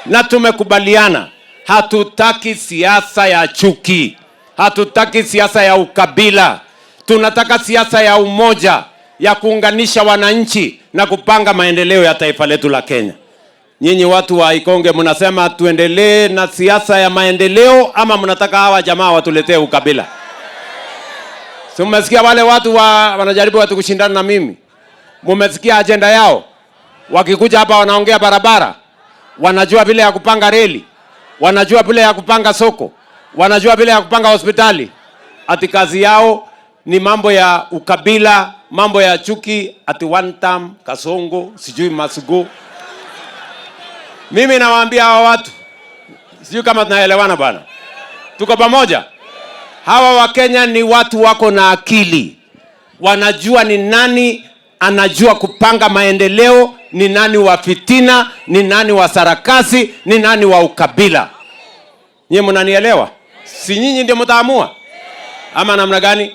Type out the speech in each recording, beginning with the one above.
na tumekubaliana hatutaki siasa ya chuki, hatutaki siasa ya ukabila. Tunataka siasa ya umoja, ya kuunganisha wananchi na kupanga maendeleo ya taifa letu la Kenya. Nyinyi watu wa Ikonge mnasema tuendelee na siasa ya maendeleo ama mnataka hawa jamaa watuletee ukabila? Si mmesikia wale watu wanajaribu watu kushindana na mimi? Mmesikia agenda yao? Wakikuja hapa wanaongea barabara, wanajua vile ya kupanga reli, wanajua vile ya kupanga soko, wanajua vile ya kupanga hospitali. Ati kazi yao ni mambo ya ukabila, mambo ya chuki, ati one term, Kasongo, sijui Masugo. Mimi nawaambia hawa watu, sijui kama tunaelewana bwana. Tuko pamoja? Hawa wa Kenya ni watu wako na akili. Wanajua ni nani anajua kupanga maendeleo, ni nani wa fitina, ni nani wa sarakasi, ni nani wa ukabila. Nyinyi mnanielewa? Si nyinyi ndio mtaamua? Ama namna gani?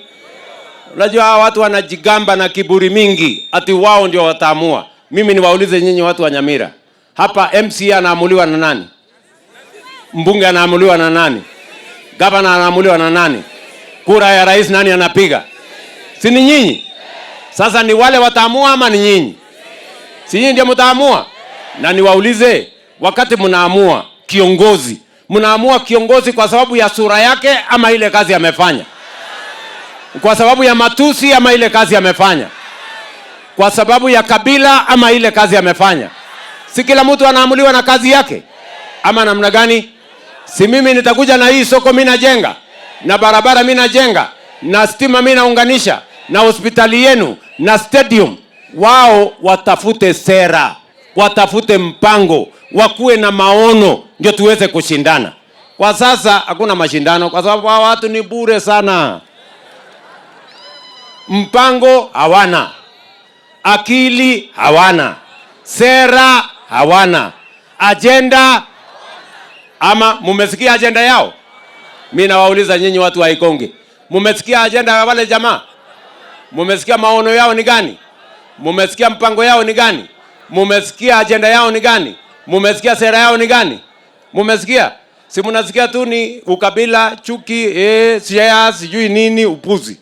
Unajua hawa watu wanajigamba na kiburi mingi, ati wao ndio wataamua. Mimi niwaulize nyinyi watu wa Nyamira. Hapa MCA anaamuliwa na nani? Mbunge anaamuliwa na nani? Gavana anaamuliwa na nani? Kura ya rais nani anapiga? Si ni nyinyi? Sasa ni wale wataamua ama ni nyinyi? Si nyinyi ndio mtaamua? Na niwaulize, wakati mnaamua kiongozi, mnaamua kiongozi kwa sababu ya sura yake ama ile kazi amefanya? Kwa sababu ya matusi ama ile kazi amefanya? Kwa sababu ya kabila ama ile kazi amefanya? Si kila mtu anaamuliwa na kazi yake? Ama namna gani? Si mimi nitakuja na hii soko mimi najenga, na barabara mimi najenga, na stima mimi naunganisha, na hospitali yenu, na stadium. Wao watafute sera, watafute mpango, wakuwe na maono, ndio tuweze kushindana. Kwa sasa hakuna mashindano kwa sababu hawa watu ni bure sana. Mpango hawana, akili hawana, sera hawana, agenda. Ama mumesikia agenda yao? Mimi nawauliza nyinyi watu wa Ikonge, mumesikia agenda ya wale jamaa? Mumesikia maono yao ni gani? Mumesikia mpango yao ni gani? Mumesikia agenda yao ni gani? Mumesikia sera yao ni gani? Mumesikia? Si mnasikia tu ni ukabila, chuki, siasa, sijui nini, upuzi.